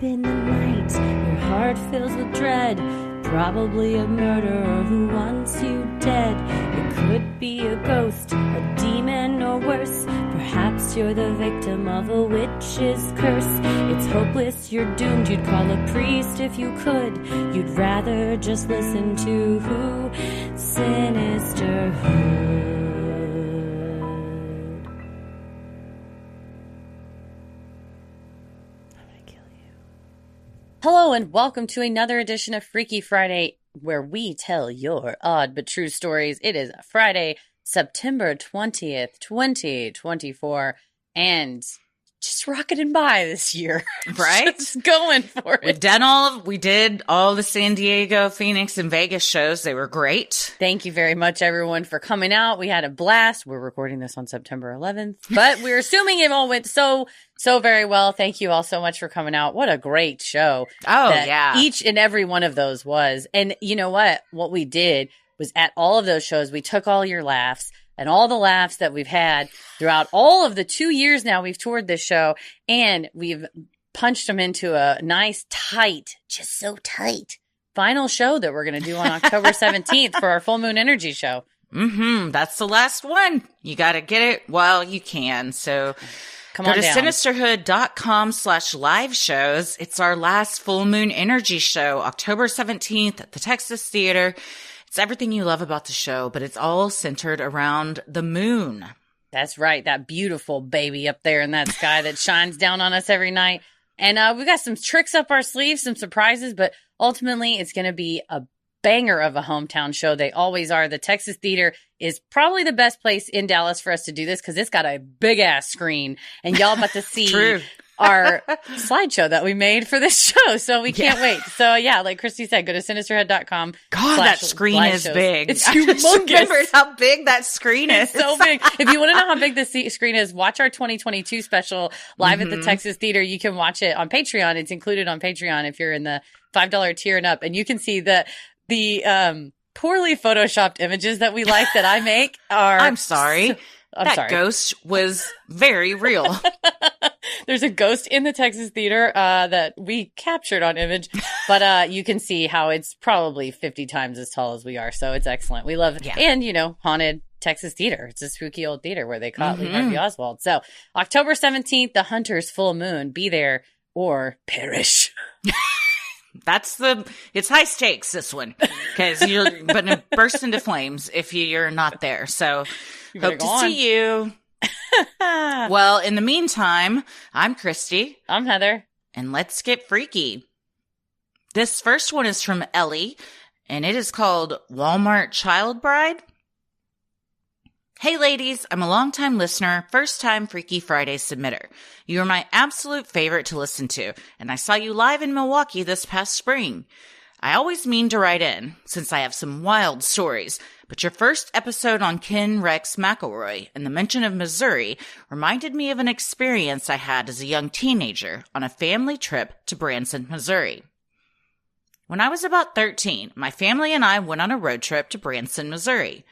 in the night, your heart fills with dread. Probably a murderer who wants you dead. It could be a ghost, a demon, or worse. Perhaps you're the victim of a witch's curse. It's hopeless, you're doomed. You'd call a priest if you could. You'd rather just listen to who? Sinisterhood. Hello and welcome to another edition of Freaky Friday, where we tell your odd but true stories. It is Friday, September 20th, 2024, and just rocketing by this year. Right? Just going for it. We did all the San Diego, Phoenix, and Vegas shows. They were great. Thank you very much, everyone, for coming out. We had a blast. We're recording this on September 11th, but we're assuming it all went so very well. Thank you all so much for coming out. What a great show. Oh, yeah. Each and every one of those was. And you know what? What we did was at all of those shows, we took all your laughs and all the laughs that we've had throughout all of the 2 years now we've toured this show, and we've punched them into a nice, tight, just so tight final show that we're going to do on October 17th for our Full Moon Energy show. That's the last one. You got to get it while you can. So Come go on to down. Sinisterhood.com/live shows. It's our last Full Moon Energy show, October 17th at the Texas Theater. It's everything you love about the show, but it's all centered around the moon. That's right. That beautiful baby up there in that sky that shines down on us every night. And we've got some tricks up our sleeves, some surprises, but ultimately it's going to be a banger of a hometown show. They always are. The Texas Theater is probably the best place in Dallas for us to do this because it's got a big ass screen, and y'all about to see our slideshow that we made for this show. So we can't wait. So yeah, like Christy said, go to sinisterhood.com. God, that screen is big. It's I just humongous. remembered how big that screen is. It's so big. If you want to know how big the screen is, watch our 2022 special live at the Texas Theater. You can watch it on Patreon. It's included on Patreon if you're in the $5 tier and up. And you can see the poorly photoshopped images that we like that I make are... I'm sorry. That ghost was very real. There's a ghost in the Texas Theater that we captured on image, but you can see how it's probably 50 times as tall as we are. So it's excellent. We love it. Yeah. And, haunted Texas Theater. It's a spooky old theater where they caught Lee Harvey Oswald. So October 17th, the Hunter's Full Moon. Be there or perish. It's high stakes, this one, because you're going to burst into flames if you're not there. So hope to see you. Well, in the meantime, I'm Christy. I'm Heather. And let's get freaky. This first one is from Ellie, and it is called Walmart Child Bride. Hey ladies, I'm a longtime listener, first-time Freaky Friday submitter. You are my absolute favorite to listen to, and I saw you live in Milwaukee this past spring. I always mean to write in, since I have some wild stories, but your first episode on Ken Rex McElroy and the mention of Missouri reminded me of an experience I had as a young teenager on a family trip to Branson, Missouri. When I was about 13, my family and I went on a road trip to Branson, Missouri.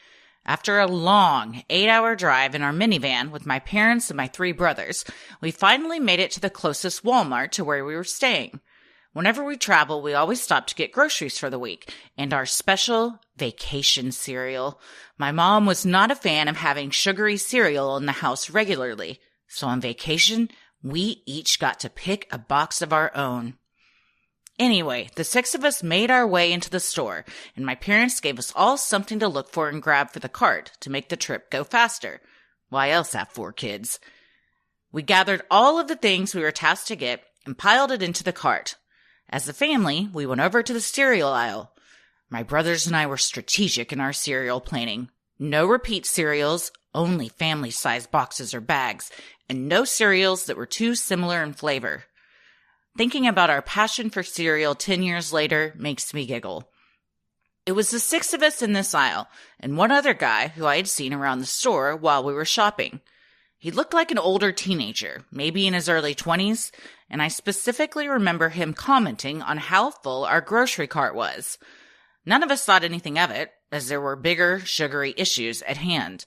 After a long 8-hour drive in our minivan with my parents and my 3 brothers, we finally made it to the closest Walmart to where we were staying. Whenever we travel, we always stop to get groceries for the week and our special vacation cereal. My mom was not a fan of having sugary cereal in the house regularly, so on vacation, we each got to pick a box of our own. Anyway, the 6 of us made our way into the store, and my parents gave us all something to look for and grab for the cart to make the trip go faster. Why else have 4 kids? We gathered all of the things we were tasked to get and piled it into the cart. As a family, we went over to the cereal aisle. My brothers and I were strategic in our cereal planning. No repeat cereals, only family-sized boxes or bags, and no cereals that were too similar in flavor. Thinking about our passion for cereal 10 years later makes me giggle. It was the 6 of us in this aisle, and one other guy who I had seen around the store while we were shopping. He looked like an older teenager, maybe in his early 20s, and I specifically remember him commenting on how full our grocery cart was. None of us thought anything of it, as there were bigger, sugary issues at hand.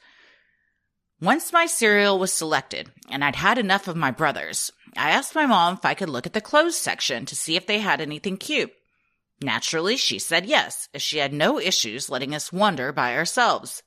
Once my cereal was selected, and I'd had enough of my brother's, I asked my mom if I could look at the clothes section to see if they had anything cute. Naturally, she said yes, as she had no issues letting us wander by ourselves.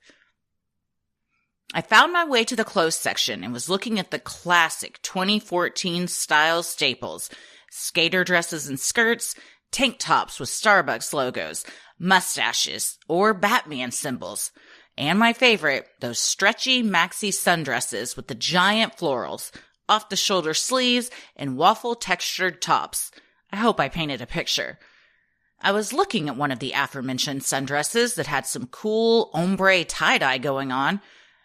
I found my way to the clothes section and was looking at the classic 2014 style staples, skater dresses and skirts, tank tops with Starbucks logos, mustaches, or Batman symbols, and my favorite, those stretchy maxi sundresses with the giant florals, off-the-shoulder sleeves, and waffle-textured tops. I hope I painted a picture. I was looking at one of the aforementioned sundresses that had some cool ombre tie-dye going on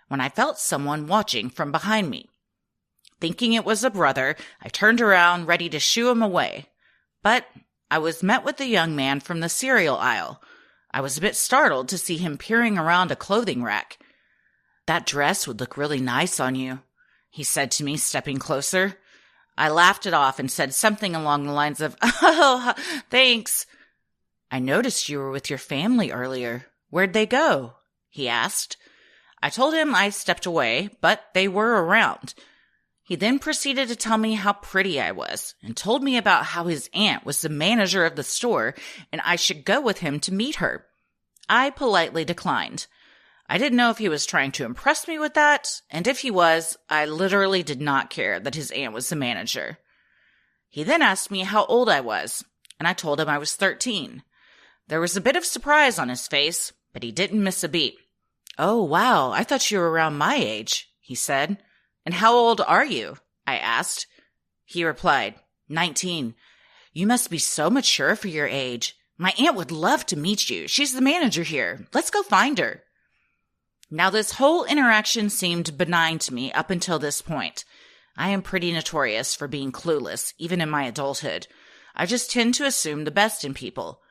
when I felt someone watching from behind me. Thinking it was a brother, I turned around ready to shoo him away. But I was met with a young man from the cereal aisle. I was a bit startled to see him peering around a clothing rack. "That dress would look really nice on you," he said to me, stepping closer. I laughed it off and said something along the lines of, "Oh, thanks." "I noticed you were with your family earlier. Where'd they go?" he asked. I told him I stepped away, but they were around. He then proceeded to tell me how pretty I was and told me about how his aunt was the manager of the store and I should go with him to meet her. I politely declined. I didn't know if he was trying to impress me with that, and if he was, I literally did not care that his aunt was the manager. He then asked me how old I was, and I told him I was 13. There was a bit of surprise on his face, but he didn't miss a beat. "Oh, wow, I thought you were around my age," he said. "And how old are you?" I asked. He replied, 19. "You must be so mature for your age. My aunt would love to meet you. She's the manager here. Let's go find her." Now, this whole interaction seemed benign to me up until this point. I am pretty notorious for being clueless, even in my adulthood. I just tend to assume the best in people.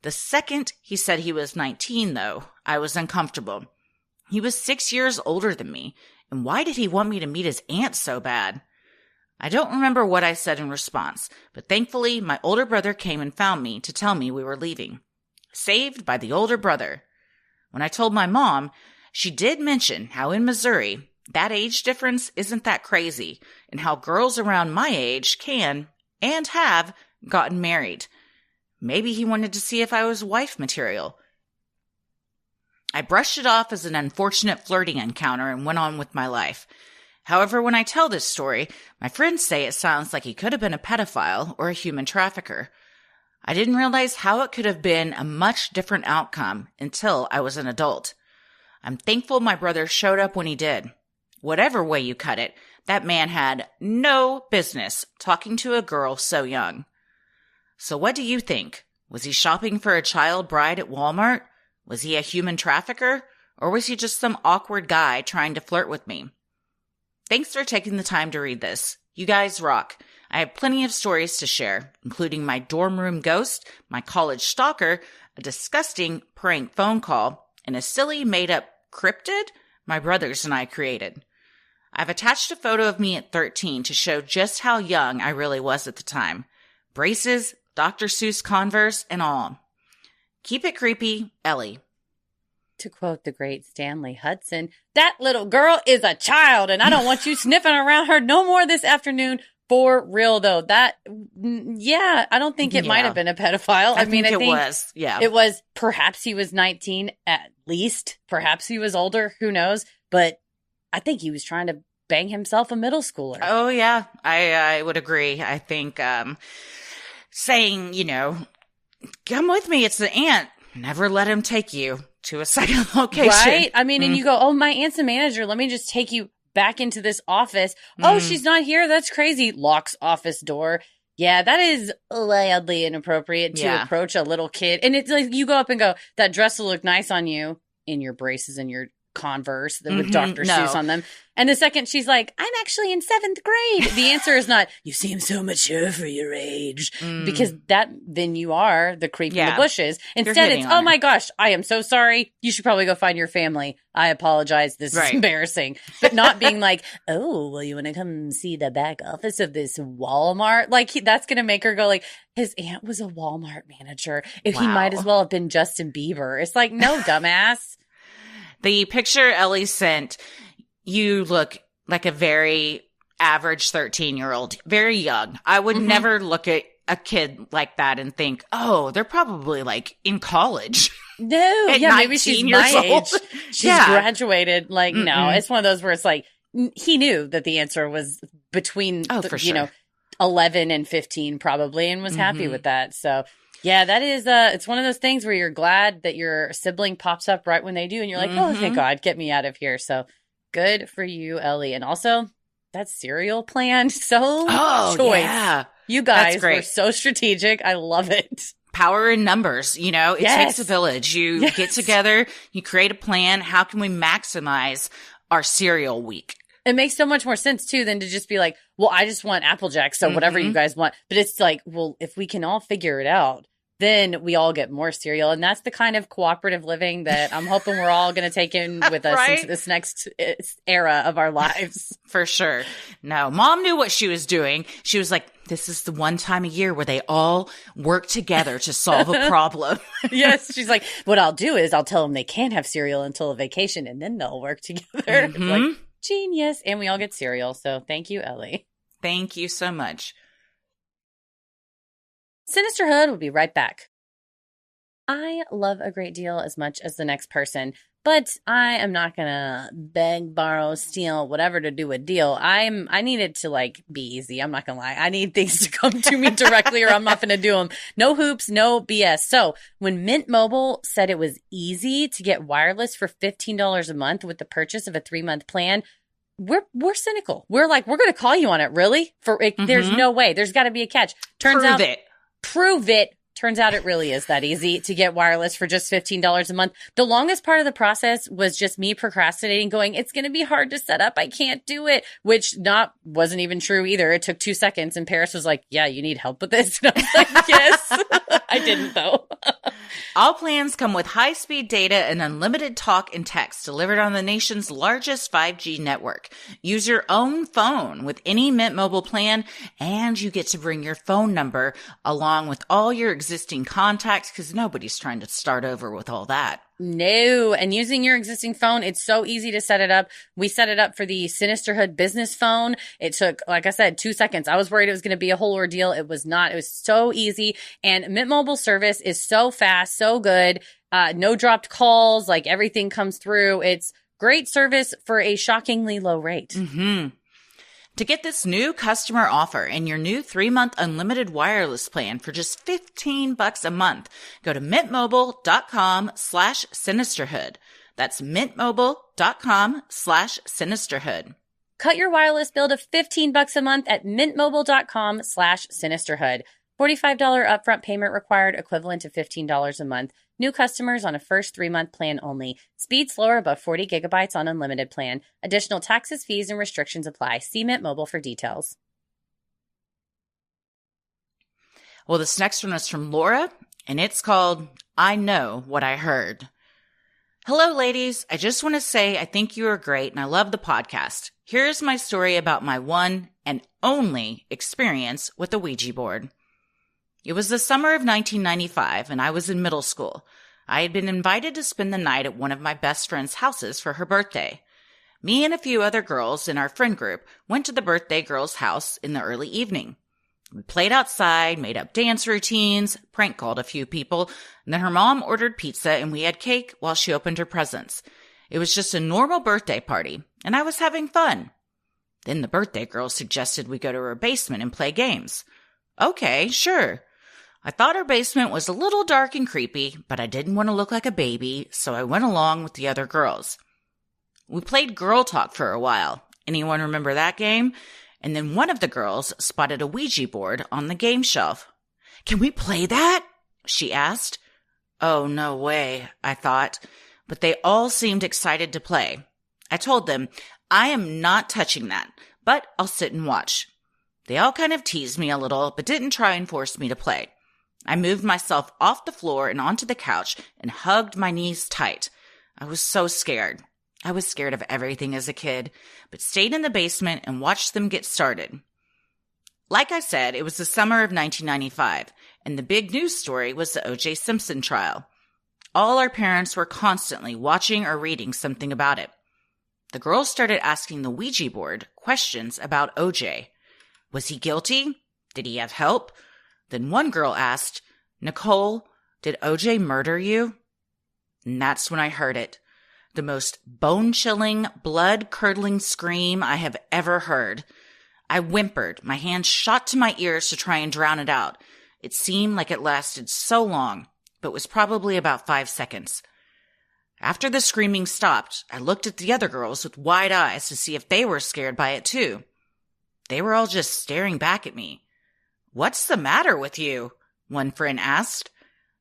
The second he said he was 19, though, I was uncomfortable. He was 6 years older than me, and why did he want me to meet his aunt so bad? I don't remember what I said in response, but thankfully my older brother came and found me to tell me we were leaving. Saved by the older brother. When I told my mom, she did mention how in Missouri, that age difference isn't that crazy, and how girls around my age can, and have, gotten married. Maybe he wanted to see if I was wife material. I brushed it off as an unfortunate flirting encounter and went on with my life. However, when I tell this story, my friends say it sounds like he could have been a pedophile or a human trafficker. I didn't realize how it could have been a much different outcome until I was an adult. I'm thankful my brother showed up when he did. Whatever way you cut it, that man had no business talking to a girl so young. So what do you think? Was he shopping for a child bride at Walmart? Was he a human trafficker? Or was he just some awkward guy trying to flirt with me? Thanks for taking the time to read this. You guys rock. I have plenty of stories to share, including my dorm room ghost, my college stalker, a disgusting prank phone call, and a silly made-up cryptid my brothers and I created. I've attached a photo of me at 13 to show just how young I really was at the time. Braces, Dr. Seuss Converse, and all. Keep it creepy, Ellie. To quote the great Stanley Hudson, "That little girl is a child, and I don't want you sniffing around her no more this afternoon." For real, though. I don't think it might have been a pedophile. I think it was. Yeah. It was, perhaps he was 19 at least. Perhaps he was older. Who knows? But I think he was trying to bang himself a middle schooler. Oh, yeah. I would agree. I think saying, come with me, it's the aunt. Never let him take you to a second location. Right? I mean, and you go, "Oh, my aunt's a manager. Let me just take you back into this office." "Oh, she's not here. That's crazy." Locks office door. Yeah, that is wildly inappropriate to approach a little kid. And it's like you go up and go, "That dress will look nice on you," in your braces and your Converse with Dr. Seuss on them. And the second she's like, "I'm actually in 7th grade," the answer is not, "You seem so mature for your age," because then you are the creep in the bushes. Instead, it's, "Oh my gosh, I am so sorry. You should probably go find your family. I apologize. This is embarrassing." But not being like, "Oh, well, you want to come see the back office of this Walmart?" Like, that's going to make her go like, "His aunt was a Walmart manager. He might as well have been Justin Bieber." It's like, no, dumbass. The picture Ellie sent, you look like a very average 13-year-old, very young. I would never look at a kid like that and think, oh, they're probably like in college. No, yeah, maybe she's my age. She's graduated. Like, no, it's one of those where it's like, he knew that the answer was between, you know, 11 and 15 probably, and was happy with that. So yeah, that is, it's one of those things where you're glad that your sibling pops up right when they do. And you're like, oh, thank God, get me out of here. So good for you, Ellie. And also that cereal plan. So choice. Yeah. You guys were so strategic. I love it. Power in numbers. You know, it takes a village. You get together, you create a plan. How can we maximize our cereal week? It makes so much more sense, too, than to just be like, well, I just want Apple Jacks, so whatever you guys want. But it's like, well, if we can all figure it out, then we all get more cereal. And that's the kind of cooperative living that I'm hoping we're all going to take in with us into this next era of our lives. For sure. No, Mom knew what she was doing. She was like, this is the one time a year where they all work together to solve a problem. Yes. She's like, what I'll do is I'll tell them they can't have cereal until a vacation, and then they'll work together. Like, genius. And we all get cereal. So thank you, Ellie. Thank you so much. Sinisterhood will be right back. I love a great deal as much as the next person, but I am not going to beg, borrow, steal, whatever to do a deal. I need it to like be easy. I'm not going to lie. I need things to come to me directly or I'm not going to do them. No hoops, no BS. So when Mint Mobile said it was easy to get wireless for $15 a month with the purchase of a 3-month plan, we're cynical. We're like, we're going to call you on it. Really? There's no way. There's got to be a catch. Prove it. Turns out it really is that easy to get wireless for just $15 a month. The longest part of the process was just me procrastinating, going, it's going to be hard to set up. I can't do it, which wasn't even true either. It took 2 seconds and Paris was like, yeah, you need help with this. And I was like, yes. I didn't though. All plans come with high-speed data and unlimited talk and text delivered on the nation's largest 5G network. Use your own phone with any Mint Mobile plan, and you get to bring your phone number along with all your existing contacts because nobody's trying to start over with all that. No. And using your existing phone, it's so easy to set it up. We set it up for the Sinisterhood business phone. It took, like I said, 2 seconds. I was worried it was going to be a whole ordeal. It was not. It was so easy. And Mint Mobile service is so fast, so good. No dropped calls. Like everything comes through. It's great service for a shockingly low rate. To get this new customer offer and your new 3-month unlimited wireless plan for just $15 a month, go to mintmobile.com/sinisterhood. That's mintmobile.com/sinisterhood. Cut your wireless bill to $15 a month at mintmobile.com/sinisterhood. $45 upfront payment required, equivalent to $15 a month. New customers on a first 3-month plan only. Speed slower above 40 gigabytes on unlimited plan. Additional taxes, fees, and restrictions apply. See Mint Mobile for details. Well, this next one is from Laura, and it's called I Know What I Heard. Hello, ladies. I just want to say I think you are great, and I love the podcast. Here's my story about my one and only experience with the Ouija board. It was the summer of 1995, and I was in middle school. I had been invited to spend the night at one of my best friend's houses for her birthday. Me and a few other girls in our friend group went to the birthday girl's house in the early evening. We played outside, made up dance routines, prank called a few people, and then her mom ordered pizza and we had cake while she opened her presents. It was just a normal birthday party, and I was having fun. Then the birthday girl suggested we go to her basement and play games. Okay, sure. I thought her basement was a little dark and creepy, but I didn't want to look like a baby, so I went along with the other girls. We played Girl Talk for a while. Anyone remember that game? And then one of the girls spotted a Ouija board on the game shelf. Can we play that? She asked. Oh, no way, I thought. But they all seemed excited to play. I told them, I am not touching that, but I'll sit and watch. They all kind of teased me a little, but didn't try and force me to play. I moved myself off the floor and onto the couch and hugged my knees tight. I was so scared. I was scared of everything as a kid, but stayed in the basement and watched them get started. Like I said, it was the summer of 1995, and the big news story was the O.J. Simpson trial. All our parents were constantly watching or reading something about it. The girls started asking the Ouija board questions about OJ. Was he guilty? Did he have help? Then one girl asked, Nicole, did OJ murder you? And that's when I heard it. The most bone-chilling, blood-curdling scream I have ever heard. I whimpered, my hands shot to my ears to try and drown it out. It seemed like it lasted so long, but was probably about 5 seconds. After the screaming stopped, I looked at the other girls with wide eyes to see if they were scared by it too. They were all just staring back at me. What's the matter with you? One friend asked.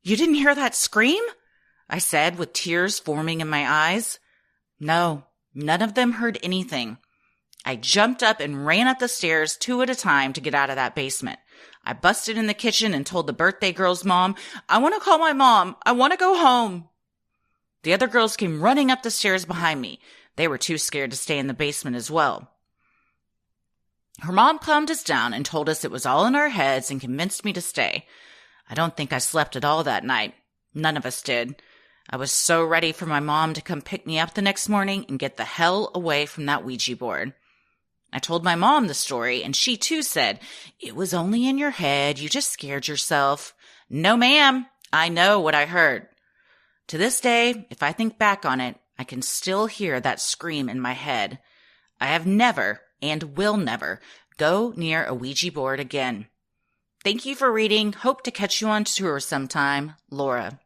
You didn't hear that scream? I said with tears forming in my eyes. No, none of them heard anything. I jumped up and ran up the stairs 2 at a time to get out of that basement. I busted in the kitchen and told the birthday girl's mom, I want to call my mom. I want to go home. The other girls came running up the stairs behind me. They were too scared to stay in the basement as well. Her mom calmed us down and told us it was all in our heads and convinced me to stay. I don't think I slept at all that night. None of us did. I was so ready for my mom to come pick me up the next morning and get the hell away from that Ouija board. I told my mom the story, and she too said, it was only in your head. You just scared yourself. No, ma'am. I know what I heard. To this day, if I think back on it, I can still hear that scream in my head. I have never and will never go near a Ouija board again. Thank you for reading. Hope to catch you on tour sometime. Laura.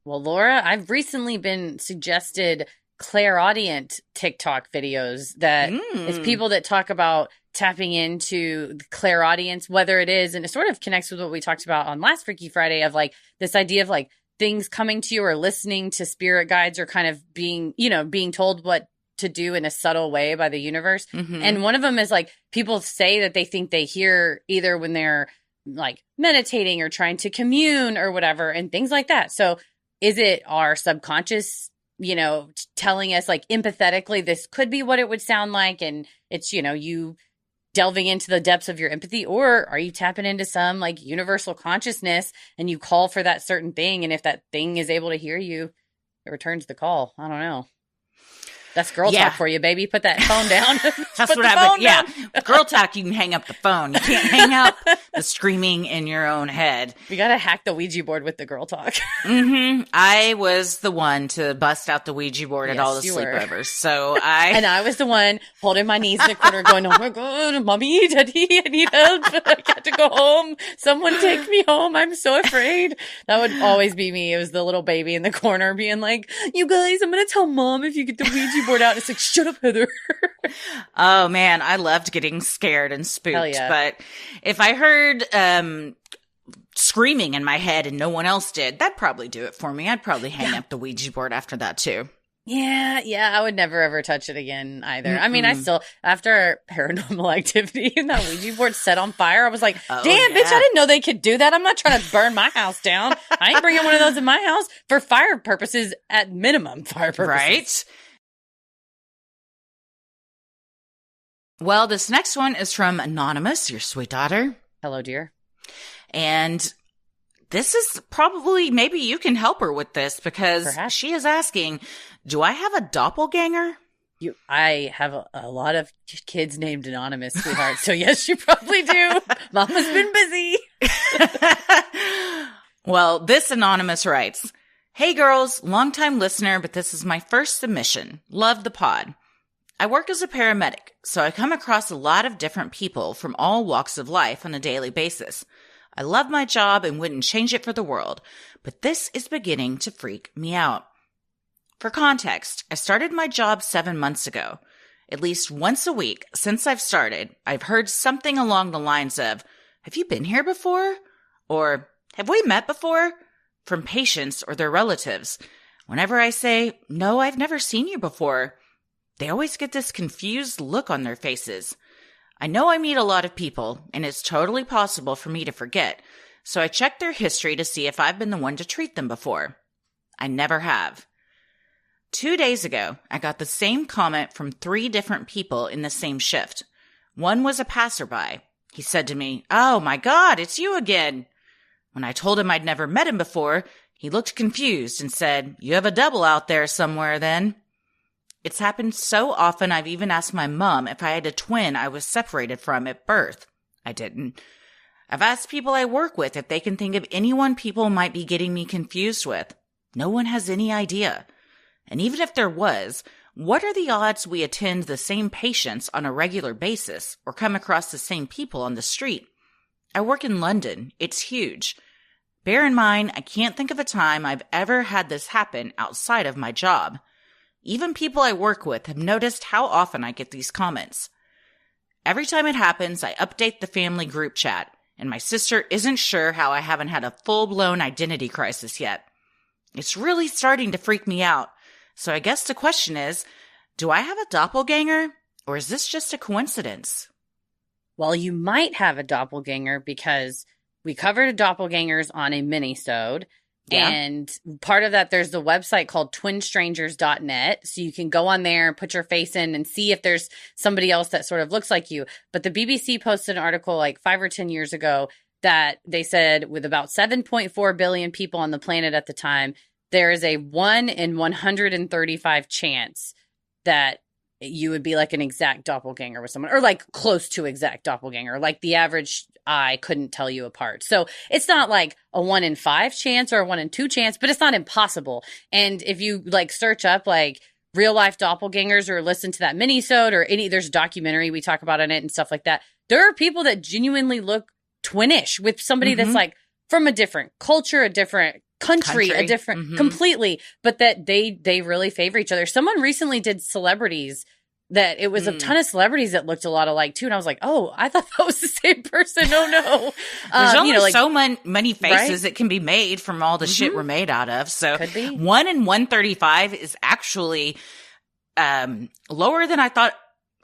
Well, Laura, I've recently been suggested clairaudient TikTok videos that it's people that talk about tapping into the clairaudience, whether it is, and it sort of connects with what we talked about on last Freaky Friday of like this idea of like things coming to you or listening to spirit guides or kind of being told what to do in a subtle way by the universe. Mm-hmm. And one of them is like people say that they think they hear either when they're like meditating or trying to commune or whatever and things like that. So is it our subconscious, telling us like empathetically, this could be what it would sound like. And it's, you delving into the depths of your empathy, or are you tapping into some like universal consciousness and you call for that certain thing? And if that thing is able to hear you, it returns the call. I don't know. That's girl talk for you, baby. Put that phone down. That's what happened. Yeah. Girl talk, you can hang up the phone. You can't hang up the screaming in your own head. We got to hack the Ouija board with the girl talk. I was the one to bust out the Ouija board at all the sleepovers. So And I was the one holding my knees in the corner going, oh my God, mommy, daddy, I need help. I got to go home. Someone take me home. I'm so afraid. That would always be me. It was the little baby in the corner being like, you guys, I'm going to tell mom if you get the Ouija board out. It's like, shut up, Heather. Oh man, I loved getting scared and spooked. Hell yeah. But if I heard screaming in my head and no one else did, that'd probably do it for me. I'd probably hang up the Ouija board after that too. Yeah, I would never ever touch it again either. Mm-mm. I mean, I still, after Paranormal Activity and that Ouija board set on fire, I was like, damn, bitch, I didn't know they could do that. I'm not trying to burn my house down. I ain't bringing one of those in my house for fire purposes, at minimum fire purposes. Right? Well, this next one is from Anonymous, your sweet daughter. Hello, dear. And this is probably, maybe you can help her with this because Perhaps. She is asking, do I have a doppelganger? I have a lot of kids named Anonymous, sweetheart. So yes, you probably do. Mama's been busy. Well, this Anonymous writes, hey girls, longtime listener, but this is my first submission. Love the pod. I work as a paramedic, so I come across a lot of different people from all walks of life on a daily basis. I love my job and wouldn't change it for the world, but this is beginning to freak me out. For context, I started my job 7 months ago. At least once a week since I've started, I've heard something along the lines of, have you been here before? Or, have we met before? From patients or their relatives. Whenever I say, no, I've never seen you before, they always get this confused look on their faces. I know I meet a lot of people, and it's totally possible for me to forget, so I check their history to see if I've been the one to treat them before. I never have. 2 days ago, I got the same comment from 3 different people in the same shift. One was a passerby. He said to me, oh my God, it's you again. When I told him I'd never met him before, he looked confused and said, you have a double out there somewhere then. It's happened so often I've even asked my mom if I had a twin I was separated from at birth. I didn't. I've asked people I work with if they can think of anyone people might be getting me confused with. No one has any idea. And even if there was, what are the odds we attend the same patients on a regular basis or come across the same people on the street? I work in London. It's huge. Bear in mind, I can't think of a time I've ever had this happen outside of my job. Even people I work with have noticed how often I get these comments. Every time it happens, I update the family group chat, and my sister isn't sure how I haven't had a full-blown identity crisis yet. It's really starting to freak me out. So I guess the question is, do I have a doppelganger, or is this just a coincidence? Well, you might have a doppelganger because we covered doppelgangers on a mini-sode. Yeah. And part of that, there's the website called twinstrangers.net. So you can go on there and put your face in and see if there's somebody else that sort of looks like you. But the BBC posted an article like 5 or 10 years ago that they said with about 7.4 billion people on the planet at the time, there is a 1 in 135 chance that you would be like an exact doppelganger with someone, or like close to exact doppelganger. Like the average eye couldn't tell you apart. So it's not like a 1 in 5 chance or a 1 in 2 chance, but it's not impossible. And if you like search up like real life doppelgangers or listen to that mini-sode or there's a documentary we talk about in it and stuff like that, there are people that genuinely look twinish with somebody that's like from a different culture, a different country, a different completely, but that they really favor each other. Someone recently did celebrities that it was a ton of celebrities that looked a lot alike too. And I was like, oh, I thought that was the same person. Oh no. There's only so many faces that can be made from all the shit we're made out of. So 1 in 135 is actually lower than I thought,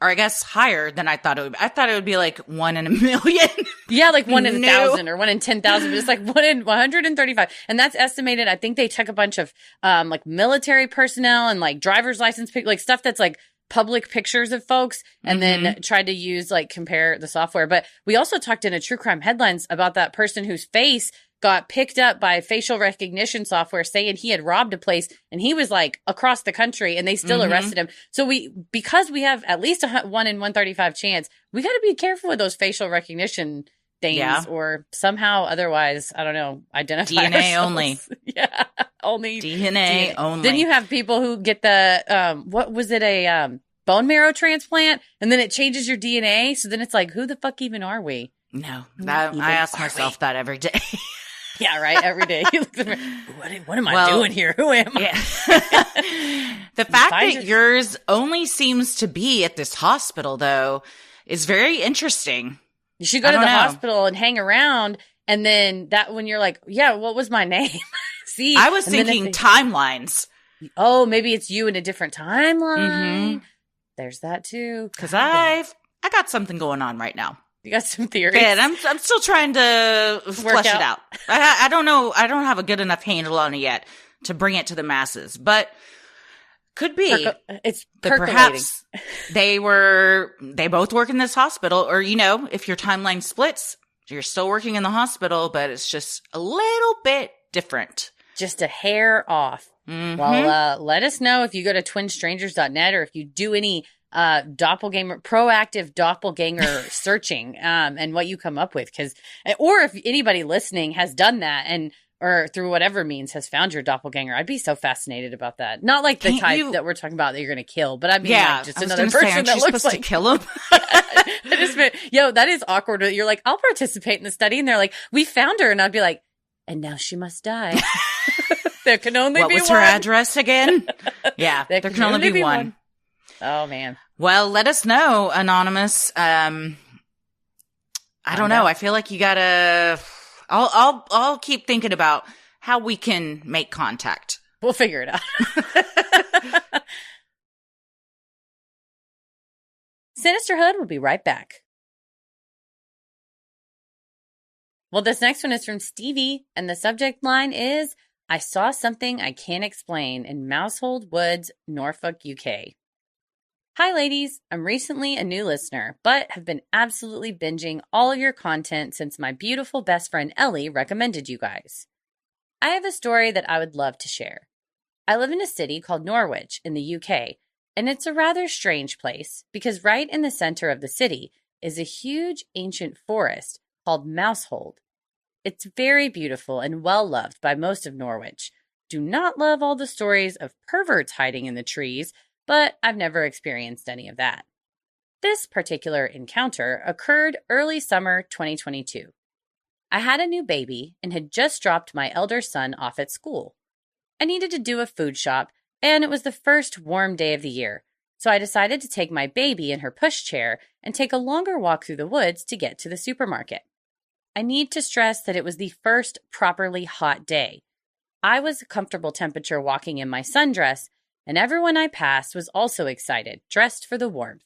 or I guess higher than I thought it would be. I thought it would be like 1 in a million. Yeah, like 1 in 1,000 or 1 in 10,000, but it's like 1 in 135. And that's estimated. I think they took a bunch of like military personnel and like driver's license, like stuff that's like public pictures of folks and then tried to use like compare the software. But we also talked in a True Crime Headlines about that person whose face got picked up by facial recognition software saying he had robbed a place and he was like across the country and they still arrested him. So because we have at least a 1 in 135 chance, we got to be careful with those facial recognition things or somehow otherwise, I don't know, identify DNA ourselves. Only. Yeah. Only DNA only. Then you have people who get the, what was it? A bone marrow transplant and then it changes your DNA. So then it's like, who the fuck even are we? No, I ask myself that every day. Yeah, right. Every day. What am I doing here? Who am I? Yeah. The fact that yours only seems to be at this hospital, though, is very interesting. You should go to the hospital and hang around. And then when you're like, yeah, what was my name? See, I was thinking timelines. Oh, maybe it's you in a different timeline. There's that too. Because I got something going on right now. You got some theories. Yeah, and I'm still trying to flesh it out. I don't know. I don't have a good enough handle on it yet to bring it to the masses, but could be it's that perhaps they both work in this hospital, or if your timeline splits, you're still working in the hospital, but it's just a little bit different, just a hair off. Well, let us know if you go to twinstrangers.net or if you do any proactive doppelganger searching, and what you come up with. Or if anybody listening has done that or through whatever means has found your doppelganger, I'd be so fascinated about that. Not like the type that we're talking about that you're going to kill, but I mean, like just another person that looks like to kill him. That is awkward. You're like, I'll participate in the study. And they're like, we found her. And I'd be like, and now she must die. There can only be one. What was her address again? Yeah, there can only be one. Oh man. Well, let us know, Anonymous. I don't know. I feel like you gotta. I'll keep thinking about how we can make contact. We'll figure it out. Sinisterhood will be right back. Well, this next one is from Stevie, and the subject line is, I saw something I can't explain in Mousehold Woods, Norfolk, UK. Hi, ladies. I'm recently a new listener, but have been absolutely binging all of your content since my beautiful best friend Ellie recommended you guys. I have a story that I would love to share. I live in a city called Norwich in the UK, And it's a rather strange place because right in the center of the city is a huge ancient forest called Mousehold. It's very beautiful and well loved by most of Norwich. Do not love all the stories of perverts hiding in the trees, but I've never experienced any of that. This particular encounter occurred early summer 2022. I had a new baby and had just dropped my elder son off at school. I needed to do a food shop, and it was the first warm day of the year, so I decided to take my baby in her pushchair and take a longer walk through the woods to get to the supermarket. I need to stress that it was the first properly hot day. I was a comfortable temperature walking in my sundress, and everyone I passed was also excited, dressed for the warmth.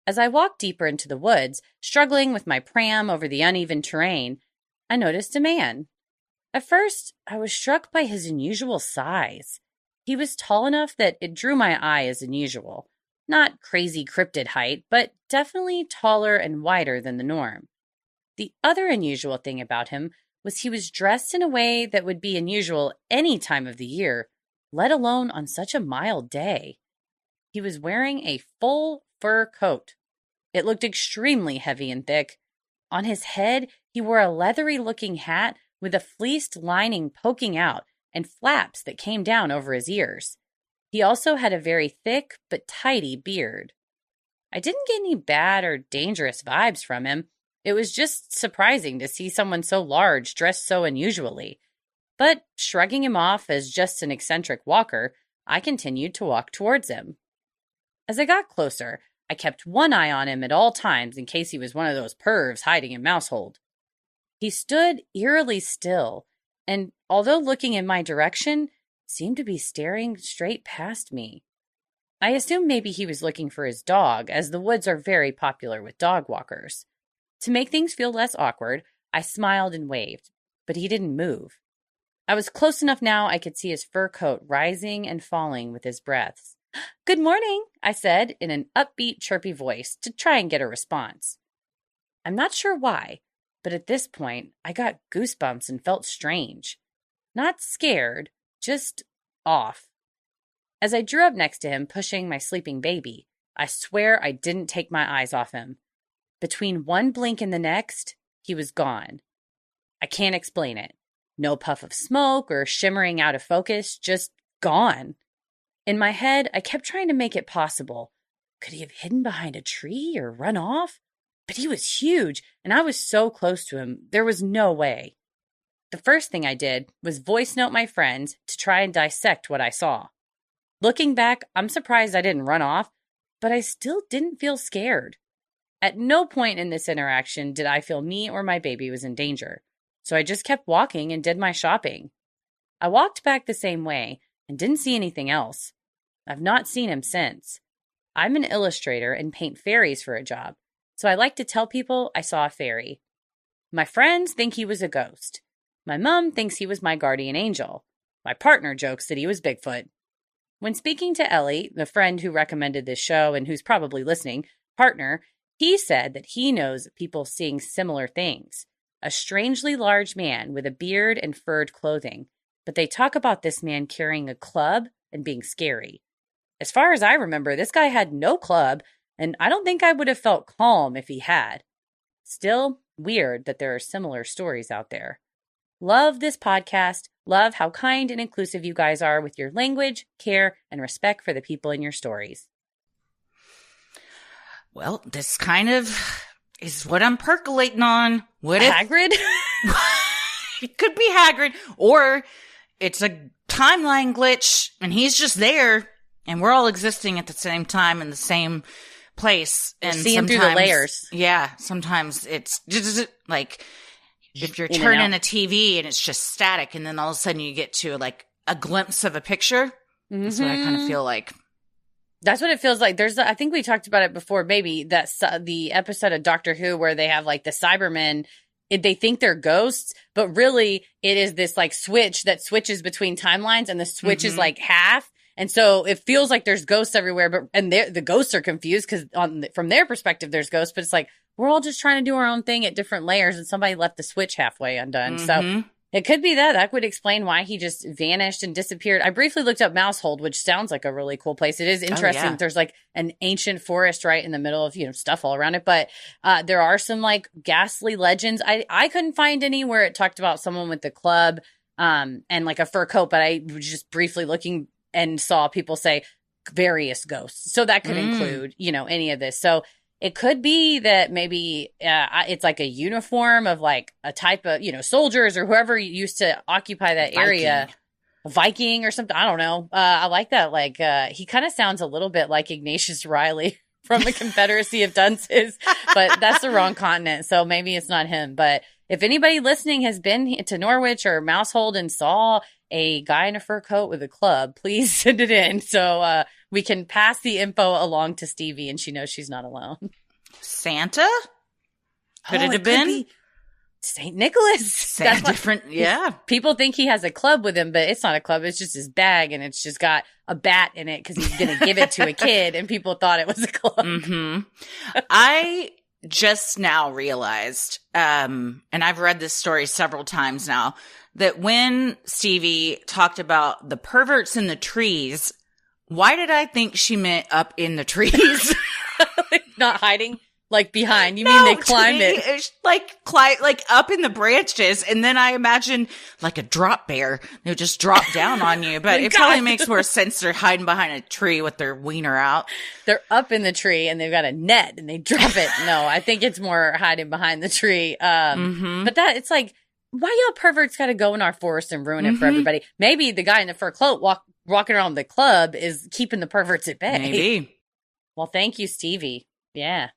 As I walked deeper into the woods, struggling with my pram over the uneven terrain, I noticed a man. At first, I was struck by his unusual size. He was tall enough that it drew my eye as unusual. Not crazy cryptid height, but definitely taller and wider than the norm. The other unusual thing about him was he was dressed in a way that would be unusual any time of the year, let alone on such a mild day. He was wearing a full fur coat. It looked extremely heavy and thick. On his head, he wore a leathery-looking hat with a fleeced lining poking out and flaps that came down over his ears. He also had a very thick but tidy beard. I didn't get any bad or dangerous vibes from him. It was just surprising to see someone so large dressed so unusually. But shrugging him off as just an eccentric walker, I continued to walk towards him. As I got closer, I kept one eye on him at all times in case he was one of those pervs hiding in Mousehold. He stood eerily still, and although looking in my direction, seemed to be staring straight past me. I assumed maybe he was looking for his dog, as the woods are very popular with dog walkers. To make things feel less awkward, I smiled and waved, but he didn't move. I was close enough now I could see his fur coat rising and falling with his breaths. "Good morning," I said in an upbeat, chirpy voice to try and get a response. I'm not sure why, but at this point, I got goosebumps and felt strange. Not scared, just off. As I drew up next to him, pushing my sleeping baby, I swear I didn't take my eyes off him. Between one blink and the next, he was gone. I can't explain it. No puff of smoke or shimmering out of focus, just gone. In my head, I kept trying to make it possible. Could he have hidden behind a tree or run off? But he was huge, and I was so close to him, there was no way. The first thing I did was voice note my friends to try and dissect what I saw. Looking back, I'm surprised I didn't run off, but I still didn't feel scared. At no point in this interaction did I feel me or my baby was in danger, so I just kept walking and did my shopping. I walked back the same way and didn't see anything else. I've not seen him since. I'm an illustrator and paint fairies for a job, so I like to tell people I saw a fairy. My friends think he was a ghost. My mom thinks he was my guardian angel. My partner jokes that he was Bigfoot. When speaking to Ellie, the friend who recommended this show and who's probably listening, partner, he said that he knows people seeing similar things. A strangely large man with a beard and furred clothing. But they talk about this man carrying a club and being scary. As far as I remember, this guy had no club, and I don't think I would have felt calm if he had. Still, weird that there are similar stories out there. Love this podcast. Love how kind and inclusive you guys are with your language, care, and respect for the people in your stories. Well, this kind of is what I'm percolating on. What Hagrid? It could be Hagrid, or it's a timeline glitch, and he's just there, and we're all existing at the same time in the same place. And seeing through the layers. Yeah, sometimes it's just like if you're turning a TV and it's just static, and then all of a sudden you get to like a glimpse of a picture. Mm-hmm. That's what I kind of feel like. That's what it feels like. I think we talked about it before, maybe, the episode of Doctor Who where they have like the Cybermen. They think they're ghosts, but really it is this like switch that switches between timelines, and the switch is like half. And so it feels like there's ghosts everywhere, and the ghosts are confused because from their perspective, there's ghosts, but it's like, we're all just trying to do our own thing at different layers, and somebody left the switch halfway undone. So It could be that. That would explain why he just vanished and disappeared. I briefly looked up Mousehold, which sounds like a really cool place. It is interesting. yeah. There's like an ancient forest right in the middle of, stuff all around it. But there are some like ghastly legends. I couldn't find any where it talked about someone with the club and like a fur coat, but I was just briefly looking and saw people say various ghosts. So that could include, any of this. So it could be that maybe it's like a uniform of like a type of, soldiers or whoever used to occupy that area. Viking or something. I don't know. I like that. Like, he kind of sounds a little bit like Ignatius Riley from the Confederacy of Dunces, but that's the wrong continent. So maybe it's not him. But if anybody listening has been to Norwich or Mousehold and saw a guy in a fur coat with a club, please send it in so we can pass the info along to Stevie and she knows she's not alone. Santa? Could it have been? St. Nicholas. That's different. Yeah. People think he has a club with him, but it's not a club. It's just his bag and it's just got a bat in it because he's going to give it to a kid and people thought it was a club. I just now realized, and I've read this story several times now, that when Stevie talked about the perverts in the trees, why did I think she meant up in the trees? Not hiding? Like behind. You mean they climbed it? Like up in the branches. And then I imagine like a drop bear. They would just drop down on you. But it probably makes more sense they're hiding behind a tree with their wiener out. They're up in the tree and they've got a net and they drop it. No, I think it's more hiding behind the tree. But it's like, why y'all perverts got to go in our forest and ruin it for everybody? Maybe the guy in the fur coat walking around the club is keeping the perverts at bay. Maybe. Well, thank you, Stevie. Yeah.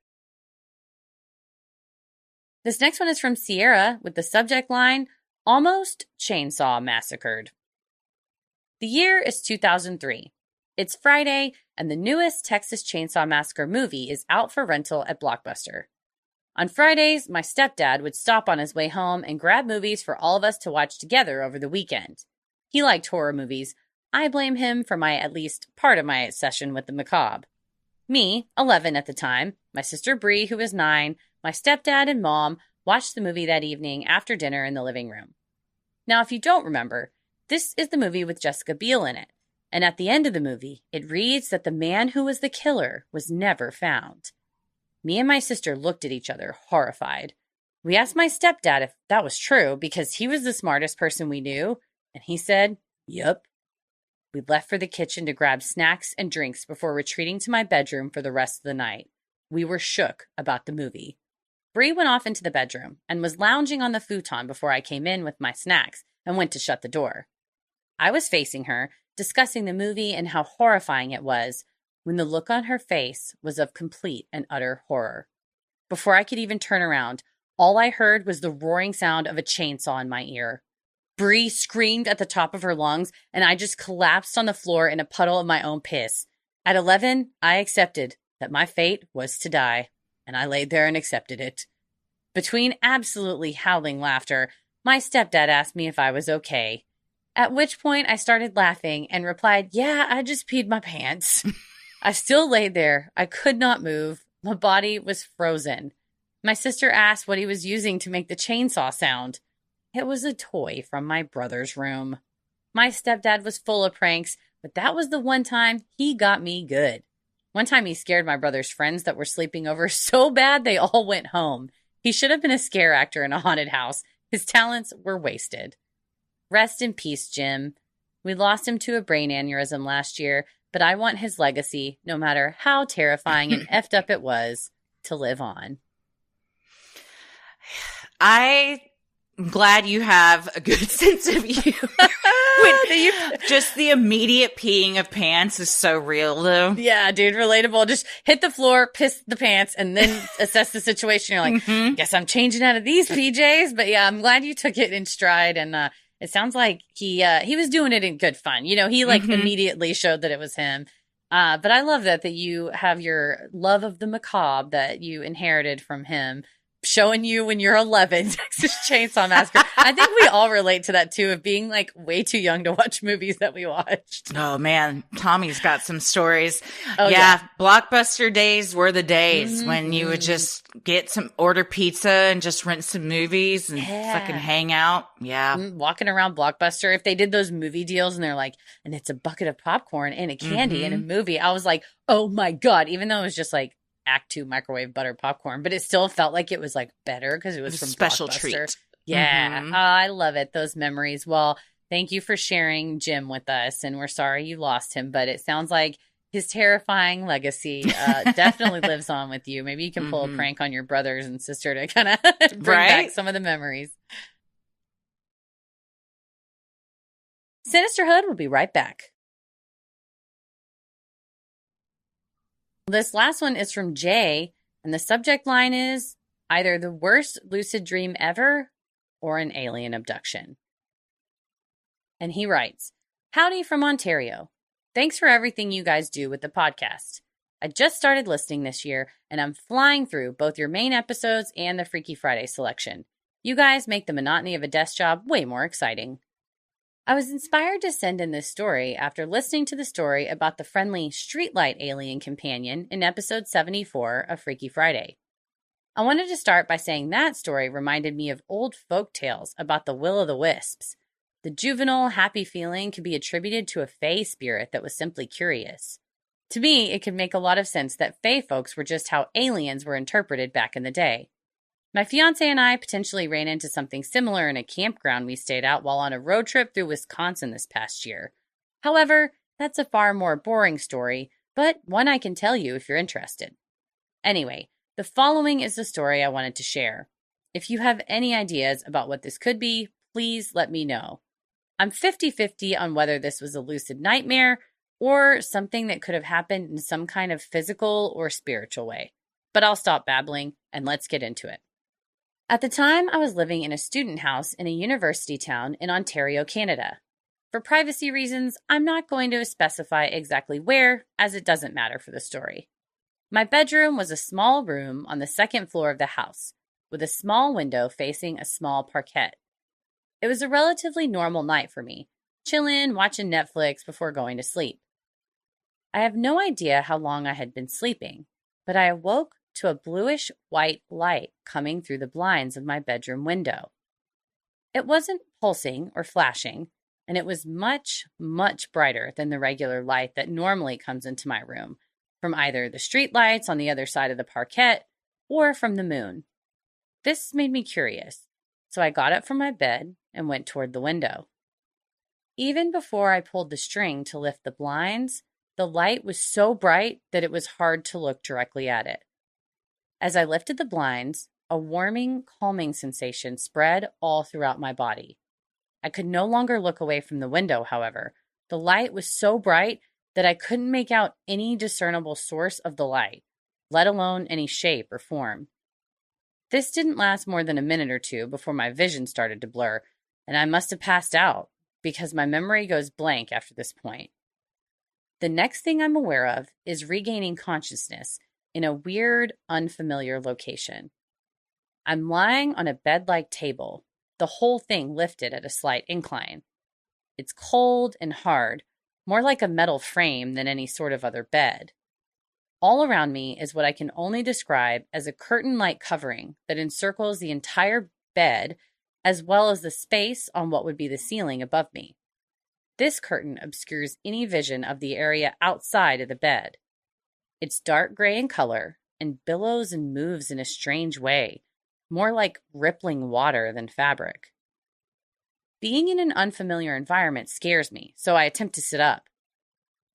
This next one is from Sierra with the subject line, Almost Chainsaw Massacred. The year is 2003. It's Friday, and the newest Texas Chainsaw Massacre movie is out for rental at Blockbuster. On Fridays, my stepdad would stop on his way home and grab movies for all of us to watch together over the weekend. He liked horror movies. I blame him for at least part of my obsession with the macabre. Me, 11 at the time, my sister Bree, who was 9, my stepdad and mom watched the movie that evening after dinner in the living room. Now, if you don't remember, this is the movie with Jessica Biel in it. And at the end of the movie, it reads that the man who was the killer was never found. Me and my sister looked at each other, horrified. We asked my stepdad if that was true because he was the smartest person we knew, and he said, "Yup." We left for the kitchen to grab snacks and drinks before retreating to my bedroom for the rest of the night. We were shook about the movie. Bree went off into the bedroom and was lounging on the futon before I came in with my snacks and went to shut the door. I was facing her, discussing the movie and how horrifying it was, when the look on her face was of complete and utter horror. Before I could even turn around, all I heard was the roaring sound of a chainsaw in my ear. Bree screamed at the top of her lungs, and I just collapsed on the floor in a puddle of my own piss. At 11, I accepted that my fate was to die, and I laid there and accepted it. Between absolutely howling laughter, my stepdad asked me if I was okay, at which point I started laughing and replied, "Yeah, I just peed my pants." I still lay there. I could not move. My body was frozen. My sister asked what he was using to make the chainsaw sound. It was a toy from my brother's room. My stepdad was full of pranks, but that was the one time he got me good. One time he scared my brother's friends that were sleeping over so bad they all went home. He should have been a scare actor in a haunted house. His talents were wasted. Rest in peace, Jim. We lost him to a brain aneurysm last year, but I want his legacy, no matter how terrifying and effed up it was, to live on. I'm glad you have a good sense of humor. Just the immediate peeing of pants is so real, though. Yeah, dude, relatable. Just hit the floor, piss the pants, and then assess the situation. You're like, guess I'm changing out of these PJs. But yeah, I'm glad you took it in stride. And it sounds like he was doing it in good fun. He immediately showed that it was him. But I love that you have your love of the macabre that you inherited from him showing you when you're 11, Texas Chainsaw Massacre. I think we all relate to that too, of being like way too young to watch movies that we watched. Oh man, Tommy's got some stories. Oh, yeah, Blockbuster days were the days Mm-hmm. when you would just order pizza and just rent some movies and fucking hang out. Yeah. Walking around Blockbuster. If they did those movie deals and they're like, and it's a bucket of popcorn and a candy and a movie, I was like, oh my God, even though it was just like Act 2 microwave butter popcorn, but it still felt like it was like better because it was from special Blockbuster. treat. Yeah. Oh, I love it. Those memories. Well, thank you for sharing Jim with us, and we're sorry you lost him, but it sounds like his terrifying legacy definitely lives on with you. Maybe you can pull a prank on your brothers and sister to kind of bring back some of the memories. Sinisterhood will be right back. This last one is from Jay, and the subject line is either the worst lucid dream ever or an alien abduction. And he writes, "Howdy from Ontario. Thanks for everything you guys do with the podcast. I just started listening this year, and I'm flying through both your main episodes and the Freaky Friday selection. You guys make the monotony of a desk job way more exciting. I was inspired to send in this story after listening to the story about the friendly streetlight alien companion in episode 74 of Freaky Friday. I wanted to start by saying that story reminded me of old folk tales about the will-o'-the-wisps. The juvenile, happy feeling could be attributed to a fae spirit that was simply curious. To me, it could make a lot of sense that fae folks were just how aliens were interpreted back in the day. My fiance and I potentially ran into something similar in a campground we stayed at while on a road trip through Wisconsin this past year. However, that's a far more boring story, but one I can tell you if you're interested. Anyway, the following is the story I wanted to share. If you have any ideas about what this could be, please let me know. I'm 50-50 on whether this was a lucid nightmare or something that could have happened in some kind of physical or spiritual way. But I'll stop babbling and let's get into it. At the time, I was living in a student house in a university town in Ontario, Canada. For privacy reasons, I'm not going to specify exactly where, as it doesn't matter for the story. My bedroom was a small room on the second floor of the house, with a small window facing a small parquet. It was a relatively normal night for me, chillin', watching Netflix before going to sleep. I have no idea how long I had been sleeping, but I awoke to a bluish-white light coming through the blinds of my bedroom window. It wasn't pulsing or flashing, and it was much, much brighter than the regular light that normally comes into my room, from either the street lights on the other side of the parquet or from the moon. This made me curious, so I got up from my bed and went toward the window. Even before I pulled the string to lift the blinds, the light was so bright that it was hard to look directly at it. As I lifted the blinds, a warming, calming sensation spread all throughout my body. I could no longer look away from the window, however. The light was so bright that I couldn't make out any discernible source of the light, let alone any shape or form. This didn't last more than a minute or two before my vision started to blur, and I must have passed out because my memory goes blank after this point. The next thing I'm aware of is regaining consciousness in a weird, unfamiliar location. I'm lying on a bed-like table, the whole thing lifted at a slight incline. It's cold and hard, more like a metal frame than any sort of other bed. All around me is what I can only describe as a curtain-like covering that encircles the entire bed, as well as the space on what would be the ceiling above me. This curtain obscures any vision of the area outside of the bed. It's dark gray in color and billows and moves in a strange way, more like rippling water than fabric. Being in an unfamiliar environment scares me, so I attempt to sit up.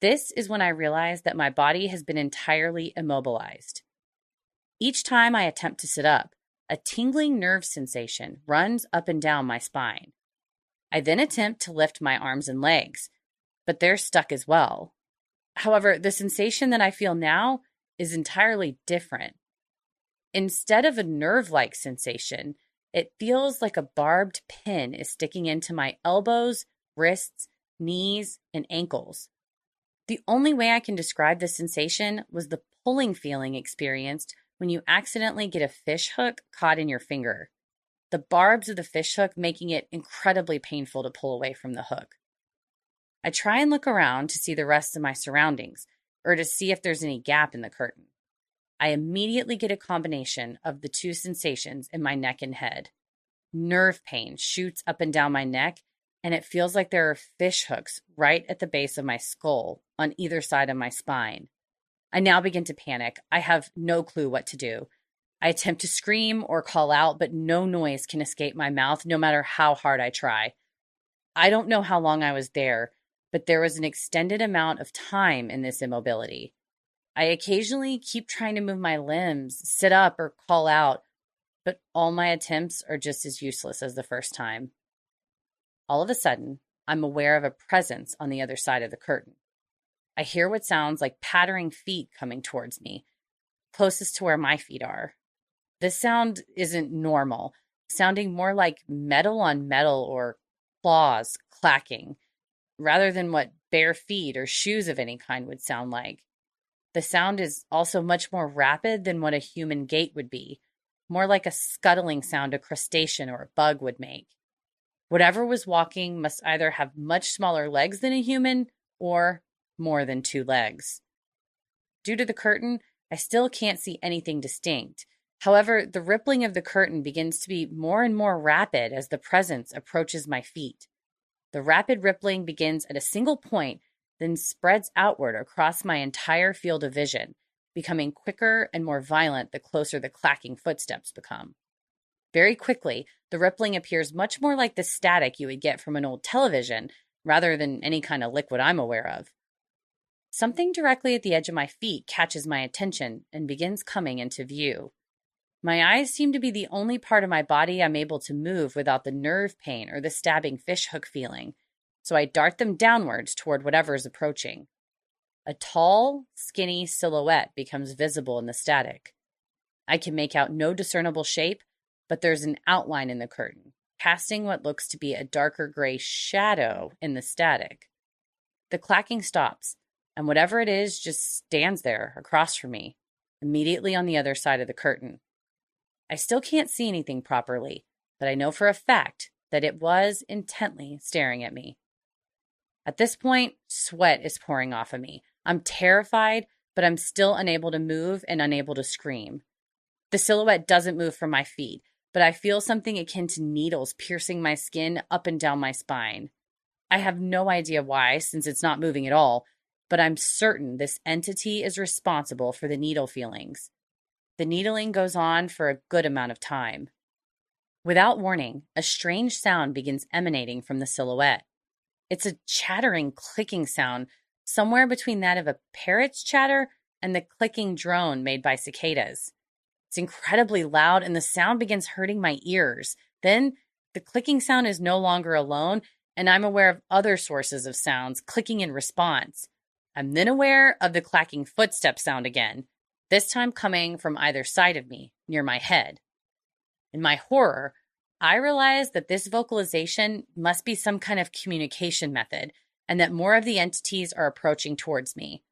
This is when I realize that my body has been entirely immobilized. Each time I attempt to sit up, a tingling nerve sensation runs up and down my spine. I then attempt to lift my arms and legs, but they're stuck as well. However, the sensation that I feel now is entirely different. Instead of a nerve-like sensation, it feels like a barbed pin is sticking into my elbows, wrists, knees, and ankles. The only way I can describe the sensation was the pulling feeling experienced when you accidentally get a fish hook caught in your finger, the barbs of the fish hook making it incredibly painful to pull away from the hook. I try and look around to see the rest of my surroundings or to see if there's any gap in the curtain. I immediately get a combination of the two sensations in my neck and head. Nerve pain shoots up and down my neck, and it feels like there are fish hooks right at the base of my skull on either side of my spine. I now begin to panic. I have no clue what to do. I attempt to scream or call out, but no noise can escape my mouth, no matter how hard I try. I don't know how long I was there, but there was an extended amount of time in this immobility. I occasionally keep trying to move my limbs, sit up, or call out, but all my attempts are just as useless as the first time. All of a sudden, I'm aware of a presence on the other side of the curtain. I hear what sounds like pattering feet coming towards me, closest to where my feet are. This sound isn't normal, sounding more like metal on metal or claws clacking, rather than what bare feet or shoes of any kind would sound like. The sound is also much more rapid than what a human gait would be, more like a scuttling sound a crustacean or a bug would make. Whatever was walking must either have much smaller legs than a human or more than 2 legs. Due to the curtain, I still can't see anything distinct. However, the rippling of the curtain begins to be more and more rapid as the presence approaches my feet. The rapid rippling begins at a single point, then spreads outward across my entire field of vision, becoming quicker and more violent the closer the clacking footsteps become. Very quickly, the rippling appears much more like the static you would get from an old television, rather than any kind of liquid I'm aware of. Something directly at the edge of my feet catches my attention and begins coming into view. My eyes seem to be the only part of my body I'm able to move without the nerve pain or the stabbing fishhook feeling, so I dart them downwards toward whatever is approaching. A tall, skinny silhouette becomes visible in the static. I can make out no discernible shape, but there's an outline in the curtain, casting what looks to be a darker gray shadow in the static. The clacking stops, and whatever it is just stands there across from me, immediately on the other side of the curtain. I still can't see anything properly, but I know for a fact that it was intently staring at me. At this point, sweat is pouring off of me. I'm terrified, but I'm still unable to move and unable to scream. The silhouette doesn't move from my feet, but I feel something akin to needles piercing my skin up and down my spine. I have no idea why, since it's not moving at all, but I'm certain this entity is responsible for the needle feelings. The needling goes on for a good amount of time. Without warning, a strange sound begins emanating from the silhouette. It's a chattering, clicking sound, somewhere between that of a parrot's chatter and the clicking drone made by cicadas. It's incredibly loud, and the sound begins hurting my ears. Then, the clicking sound is no longer alone, and I'm aware of other sources of sounds clicking in response. I'm then aware of the clacking footstep sound again, this time coming from either side of me, near my head. In my horror, I realize that this vocalization must be some kind of communication method, and that more of the entities are approaching towards me.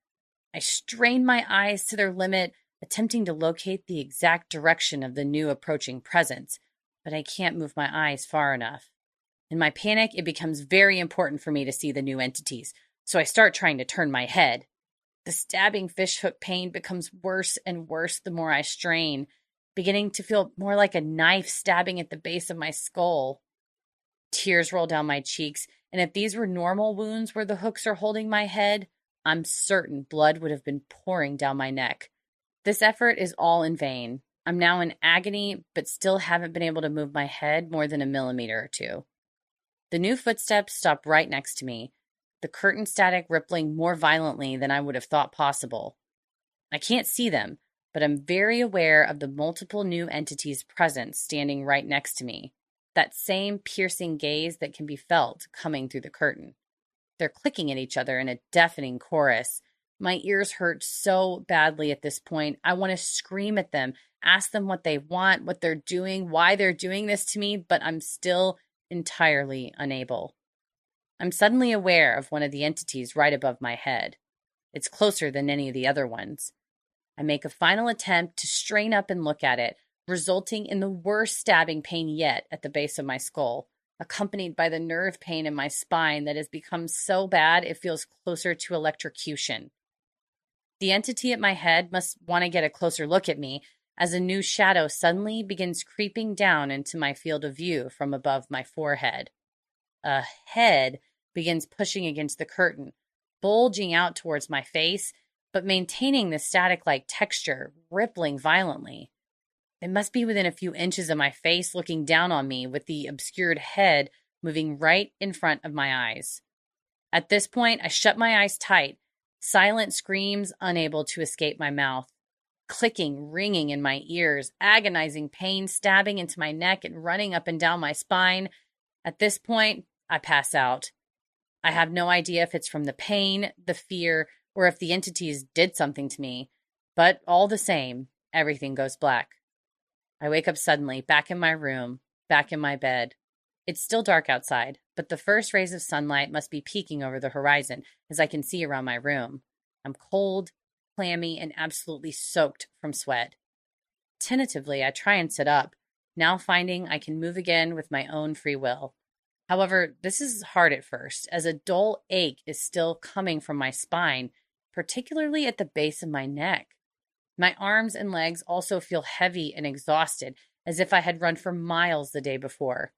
I strain my eyes to their limit, attempting to locate the exact direction of the new approaching presence, but I can't move my eyes far enough. In my panic, it becomes very important for me to see the new entities, so I start trying to turn my head. The stabbing fishhook pain becomes worse and worse the more I strain, beginning to feel more like a knife stabbing at the base of my skull. Tears roll down my cheeks, and if these were normal wounds where the hooks are holding my head, I'm certain blood would have been pouring down my neck. This effort is all in vain. I'm now in agony, but still haven't been able to move my head more than a millimeter or two. The new footsteps stop right next to me, the curtain static rippling more violently than I would have thought possible. I can't see them, but I'm very aware of the multiple new entities present standing right next to me, that same piercing gaze that can be felt coming through the curtain. They're clicking at each other in a deafening chorus. My ears hurt so badly at this point. I want to scream at them, ask them what they want, what they're doing, why they're doing this to me, but I'm still entirely unable. I'm suddenly aware of one of the entities right above my head. It's closer than any of the other ones. I make a final attempt to strain up and look at it, resulting in the worst stabbing pain yet at the base of my skull, accompanied by the nerve pain in my spine that has become so bad it feels closer to electrocution. The entity at my head must want to get a closer look at me as a new shadow suddenly begins creeping down into my field of view from above my forehead. A head begins pushing against the curtain, bulging out towards my face, but maintaining the static-like texture, rippling violently. It must be within a few inches of my face, looking down on me with the obscured head moving right in front of my eyes. At this point, I shut my eyes tight, silent screams unable to escape my mouth, clicking, ringing in my ears, agonizing pain stabbing into my neck and running up and down my spine. At this point, I pass out. I have no idea if it's from the pain, the fear, or if the entities did something to me, but all the same, everything goes black. I wake up suddenly, back in my room, back in my bed. It's still dark outside, but the first rays of sunlight must be peeking over the horizon as I can see around my room. I'm cold, clammy, and absolutely soaked from sweat. Tentatively, I try and sit up, now finding I can move again with my own free will. However, this is hard at first, as a dull ache is still coming from my spine, particularly at the base of my neck. My arms and legs also feel heavy and exhausted, as if I had run for miles the day before.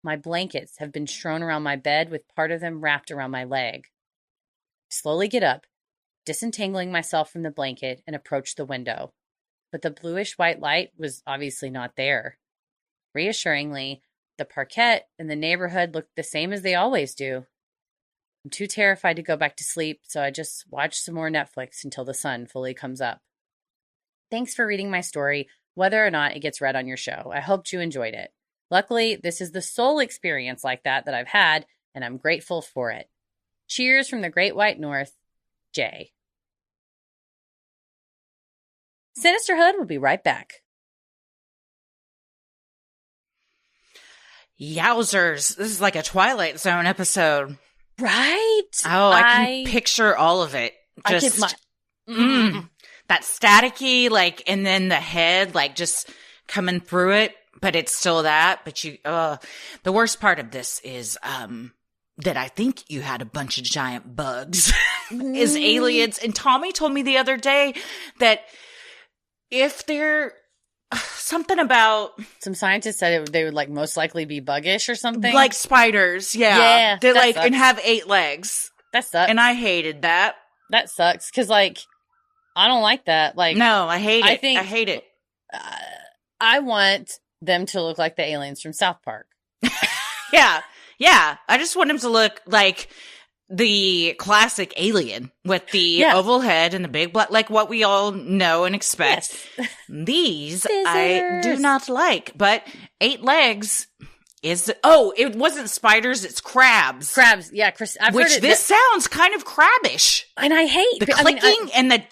My blankets have been strewn around my bed with part of them wrapped around my leg. I slowly get up, disentangling myself from the blanket, and approach the window. But the bluish-white light was obviously not there. Reassuringly, the parquet in the neighborhood looked the same as they always do. I'm too terrified to go back to sleep, so I just watch some more Netflix until the sun fully comes up. Thanks for reading my story, whether or not it gets read on your show. I hoped you enjoyed it. Luckily, this is the sole experience like that I've had, and I'm grateful for it. Cheers from the Great White North, Jay. Sinisterhood will be right back. Yowzers. This is like a Twilight Zone episode. Right? Oh, I can picture all of it. Just that staticky, like, and then the head, like, just coming through it, but it's still that. But the worst part of this is that I think you had a bunch of giant bugs as aliens. And Tommy told me the other day that if they're something about some scientists said they would like most likely be buggish or something, like spiders. Yeah, they like sucks. And have 8 legs. That sucks. And I hated that. That sucks because like I don't like that. Like no, I hate it. I hate it. I want them to look like the aliens from South Park. Yeah. I just want them to look like the classic alien with the oval head and the big black, like what we all know and expect. Yes. These Visitors. I do not like, but 8 legs is, it wasn't spiders, it's crabs. Crabs, yeah. I've Which heard it, this sounds kind of crabbish. And I hate the clicking and the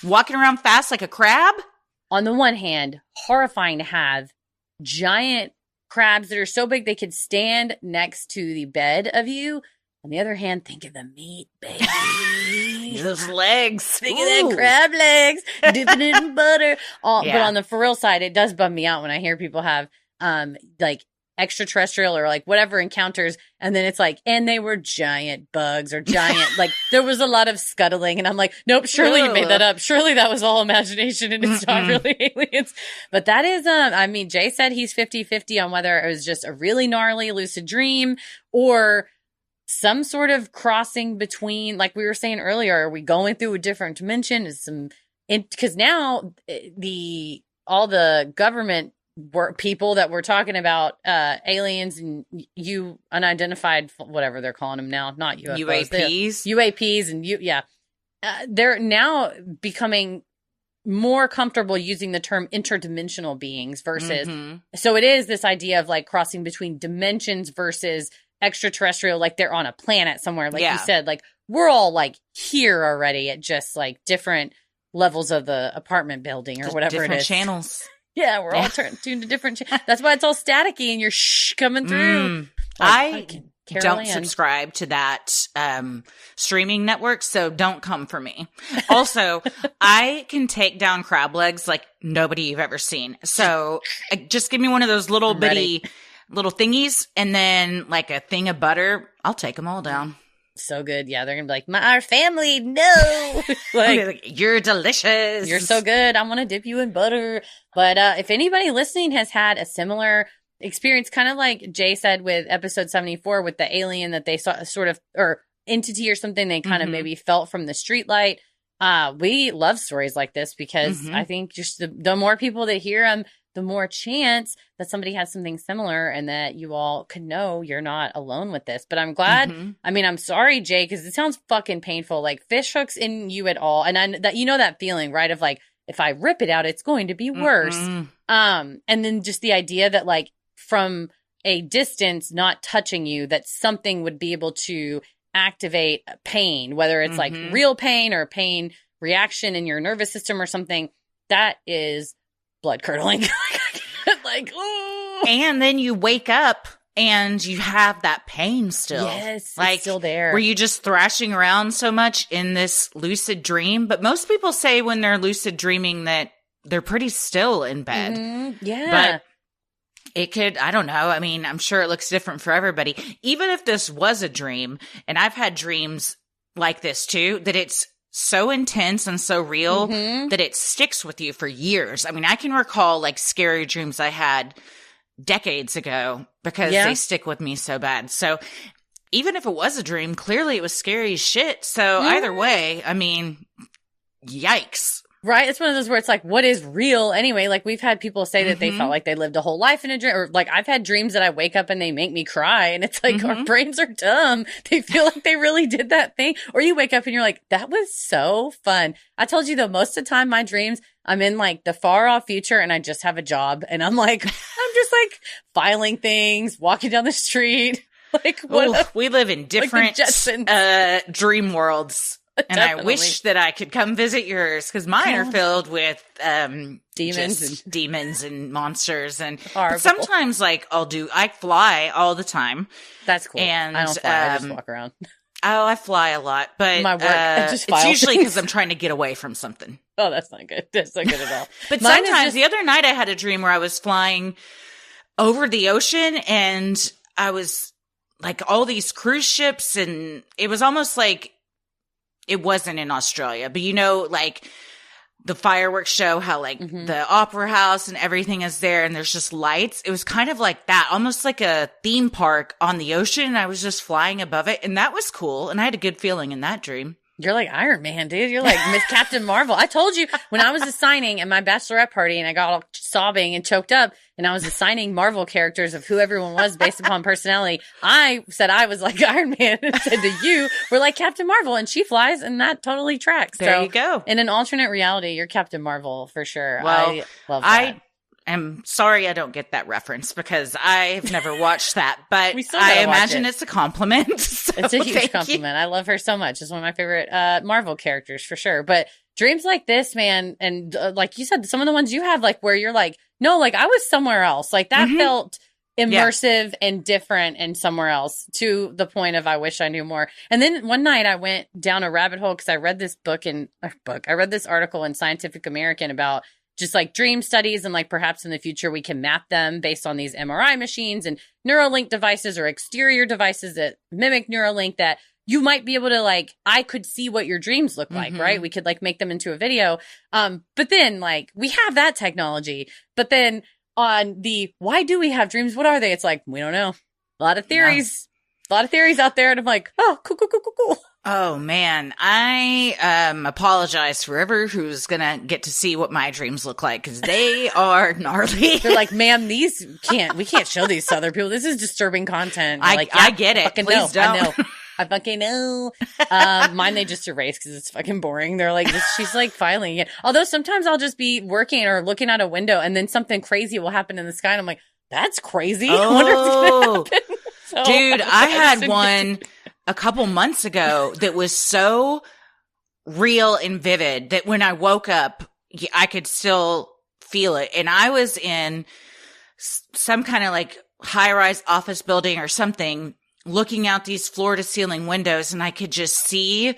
walking around fast like a crab. On the one hand, horrifying to have giant crabs that are so big they could stand next to the bed of you. On the other hand, think of the meat, baby. Those legs. Think of that crab legs. Dipping it in butter. But on the for real side, it does bum me out when I hear people have like extraterrestrial or like whatever encounters. And then it's like, and they were giant bugs or giant. Like there was a lot of scuttling. And I'm like, nope, surely you made that up. Surely that was all imagination and it's not really aliens. But that is, Jay said he's 50-50 on whether it was just a really gnarly lucid dream or some sort of crossing between, like we were saying earlier, are we going through a different dimension? Because now all the government people that we're talking about, aliens and unidentified, whatever they're calling them now, not UFOs, UAPs and they're now becoming more comfortable using the term interdimensional beings versus, so it is this idea of like crossing between dimensions versus extraterrestrial, like they're on a planet somewhere, like you said, like we're all like here already at just like different levels of the apartment building or just whatever it is. Different channels. Yeah, we're all tuned to different channels. That's why it's all staticky and you're coming through. I don't subscribe to that streaming network, so don't come for me. Also, I can take down crab legs like nobody you've ever seen. So just give me one of those little bitty little thingies and then like a thing of butter. I'll take them all down. So good. Yeah, they're going to be like, our family, no. like, you're delicious. You're so good. I want to dip you in butter. But if anybody listening has had a similar experience, kind of like Jay said with episode 74 with the alien that they saw sort of, or entity or something they kind of maybe felt from the streetlight. We love stories like this because I think just the more people that hear them, the more chance that somebody has something similar and that you all could know you're not alone with this. But I'm glad. I mean, I'm sorry, Jay, because it sounds fucking painful. Like fish hooks in you at all. And that, you know, that feeling, right? Of like, if I rip it out, it's going to be worse. And then just the idea that like from a distance, not touching you, that something would be able to activate pain, whether it's like real pain or pain reaction in your nervous system or something, that is blood curdling. Like, oh. And then you wake up and you have that pain still. Yes, like, it's still there. Were you just thrashing around so much in this lucid dream? But most people say when they're lucid dreaming that they're pretty still in bed. Yeah. But it could, I don't know. I mean, I'm sure it looks different for everybody. Even if this was a dream, and I've had dreams like this too, that it's so intense and so real that it sticks with you for years. I mean, I can recall like scary dreams I had decades ago because they stick with me so bad. So even if it was a dream, clearly it was scary as shit. So either way, I mean, yikes. Right? It's one of those where it's like, what is real anyway? Like we've had people say that they felt like they lived a whole life in a dream, or like I've had dreams that I wake up and they make me cry, and it's like our brains are dumb. They feel like they really did that thing. Or you wake up and you're like, that was so fun. I told you though, most of the time my dreams, I'm in like the far off future and I just have a job and I'm like, I'm just like filing things, walking down the street. Like what? We live in different like dream worlds. And Definitely. I wish that I could come visit yours because mine are filled with demons and monsters. And Horrible. Sometimes, like, I fly all the time. That's cool. And I don't fly, I just walk around. Oh, I fly a lot, but my work, I just it's usually because I'm trying to get away from something. Oh, that's not good. That's not good at all. But sometimes, the other night I had a dream where I was flying over the ocean and I was like all these cruise ships, and it was almost like, it wasn't in Australia, but you know, like the fireworks show, how like the opera house and everything is there and there's just lights. It was kind of like that, almost like a theme park on the ocean. And I was just flying above it. And that was cool. And I had a good feeling in that dream. You're like Iron Man, dude. You're like Miss Captain Marvel. I told you when I was assigning at my bachelorette party and I got all sobbing and choked up and I was assigning Marvel characters of who everyone was based upon personality. I said I was like Iron Man and said to you, we're like Captain Marvel, and she flies, and that totally tracks. There you go. In an alternate reality, you're Captain Marvel for sure. Well, I love that. I'm sorry I don't get that reference because I've never watched that, but I imagine it's a compliment. So it's a huge compliment. I love her so much. It's one of my favorite Marvel characters for sure. But dreams like this, man, and like you said, some of the ones you have, like where you're like, no, like I was somewhere else. Like that felt immersive and different and somewhere else, to the point of I wish I knew more. And then one night I went down a rabbit hole because I read this I read this article in Scientific American about just like dream studies, and like perhaps in the future we can map them based on these MRI machines and Neuralink devices or exterior devices that mimic Neuralink, that you might be able to, like, I could see what your dreams look like, right? We could like make them into a video. But then like we have that technology, but then on the, why do we have dreams? What are they? It's like, we don't know. A lot of theories out there. And I'm like, oh, cool. Oh man, I apologize for whoever who's gonna get to see what my dreams look like, because they are gnarly. They're like, ma'am, we can't show these to other people. This is disturbing content. I get it. Please don't. I fucking know. Mine they just erase because it's fucking boring. They're like, she's like filing it. Although sometimes I'll just be working or looking out a window and then something crazy will happen in the sky and I'm like, that's crazy. I wonder what's gonna happen. So, dude, I had one a couple months ago that was so real and vivid that when I woke up, I could still feel it. And I was in some kind of like high-rise office building or something, looking out these floor to ceiling windows, and I could just see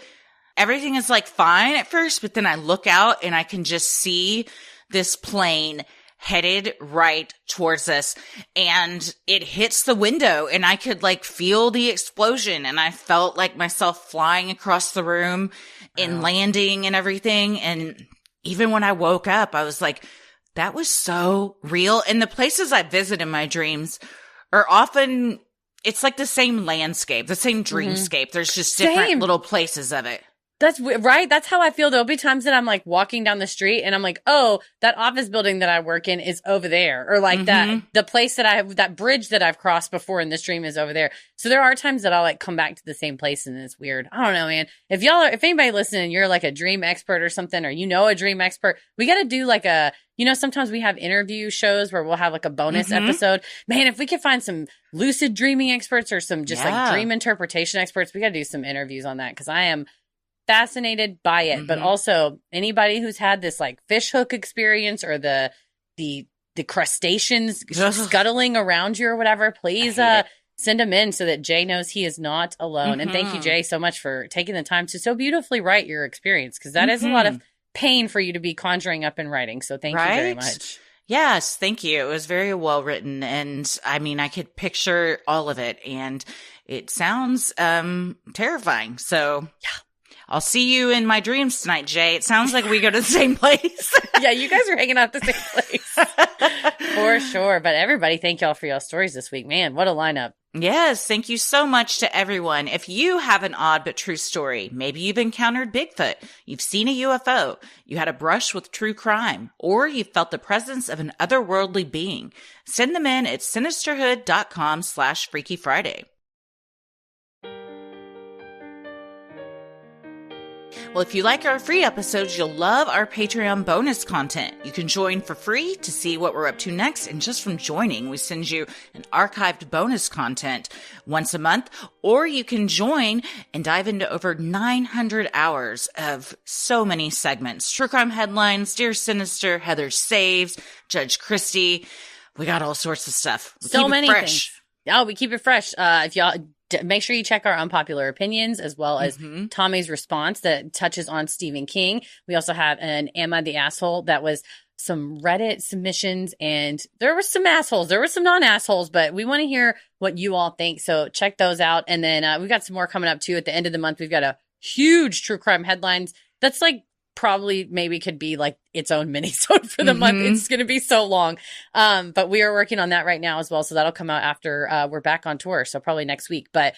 everything is like fine at first, but then I look out and I can just see this plane headed right towards us, and it hits the window, and I could like feel the explosion, and I felt like myself flying across the room and landing and everything. And even when I woke up, I was like, that was so real. And the places I visit in my dreams are often, it's like the same landscape, the same dreamscape. There's just different little places of it. That's right. That's how I feel. There'll be times that I'm like walking down the street and I'm like, oh, that office building that I work in is over there. Or like the place that that bridge that I've crossed before in this dream is over there. So there are times that I'll like come back to the same place and it's weird. I don't know, man. If anybody listening, you're like a dream expert or something, or you know a dream expert, we got to do like sometimes we have interview shows where we'll have like a bonus episode. Man, if we could find some lucid dreaming experts or some just like dream interpretation experts, we got to do some interviews on that, because I am fascinated by it. But also anybody who's had this like fish hook experience or the crustaceans scuttling around you or whatever, please send them in so that Jay knows he is not alone. And thank you, Jay, so much for taking the time to so beautifully write your experience, because that is a lot of pain for you to be conjuring up and writing. So thank you very much. Yes, thank you. It was very well written, and I mean, I could picture all of it, and it sounds terrifying. So yeah. I'll see you in my dreams tonight, Jay. It sounds like we go to the same place. Yeah, you guys are hanging out at the same place. For sure. But everybody, thank y'all for y'all stories this week. Man, what a lineup. Yes, thank you so much to everyone. If you have an odd but true story, maybe you've encountered Bigfoot, you've seen a UFO, you had a brush with true crime, or you felt the presence of an otherworldly being, send them in at sinisterhood.com/Freaky Friday. Well, if you like our free episodes, you'll love our Patreon bonus content. You can join for free to see what we're up to next, and just from joining, we send you an archived bonus content once a month, or you can join and dive into over 900 hours of so many segments. True Crime Headlines, Dear Sinister, Heather Saves, Judge Christie. We got all sorts of stuff. So many things. Oh, we keep it fresh. If y'all... Make sure you check our unpopular opinions, as well as Tommy's response that touches on Stephen King. We also have an Am I the Asshole? That was some Reddit submissions, and there were some assholes. There were some non-assholes, but we want to hear what you all think. So check those out. And then we've got some more coming up too. At the end of the month, we've got a huge True Crime Headlines. That's like probably maybe could be like its own mini-sode for the month. It's going to be so long. But we are working on that right now as well. So that'll come out after we're back on tour. So probably next week. But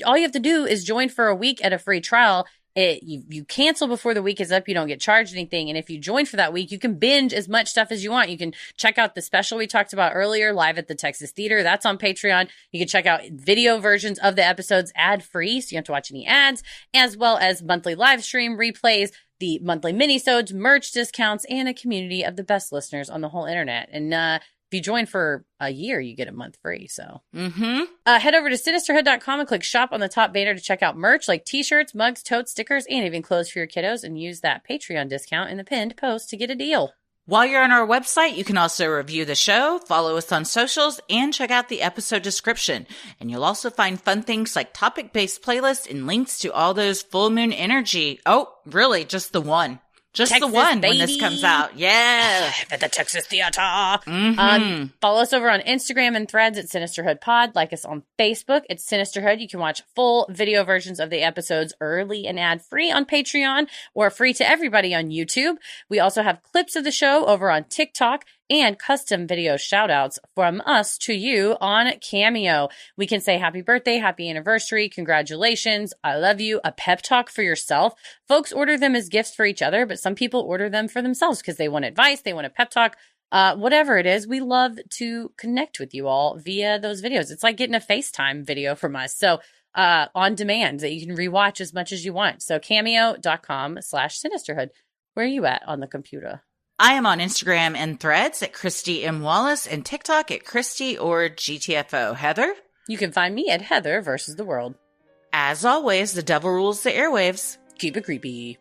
all you have to do is join for a week at a free trial. You cancel before the week is up. You don't get charged anything. And if you join for that week, you can binge as much stuff as you want. You can check out the special we talked about earlier, live at the Texas Theater. That's on Patreon. You can check out video versions of the episodes ad-free, so you don't have to watch any ads, as well as monthly live stream replays, the monthly minisodes, merch discounts, and a community of the best listeners on the whole internet. And if you join for a year, you get a month free. So head over to sinisterhood.com and click shop on the top banner to check out merch like t-shirts, mugs, totes, stickers, and even clothes for your kiddos, and use that Patreon discount in the pinned post to get a deal. While you're on our website, you can also review the show, follow us on socials, and check out the episode description. And you'll also find fun things like topic-based playlists and links to all those full moon energy. Oh, really? Just the one. Just Texas, the one, baby. When this comes out. Yeah. At the Texas Theater. Follow us over on Instagram and Threads at Sinisterhood Pod. Like us on Facebook at Sinisterhood. You can watch full video versions of the episodes early and ad-free on Patreon, or free to everybody on YouTube. We also have clips of the show over on TikTok, and custom video shout-outs from us to you on Cameo. We can say happy birthday, happy anniversary, congratulations, I love you, a pep talk for yourself. Folks order them as gifts for each other, but some people order them for themselves because they want advice, they want a pep talk, whatever it is. We love to connect with you all via those videos. It's like getting a FaceTime video from us. So on demand that you can rewatch as much as you want. So cameo.com/Sinisterhood. Where are you at on the computer? I am on Instagram and Threads at Christy M. Wallace, and TikTok at Christy or GTFO. Heather? You can find me at Heather versus the World. As always, the devil rules the airwaves. Keep it creepy.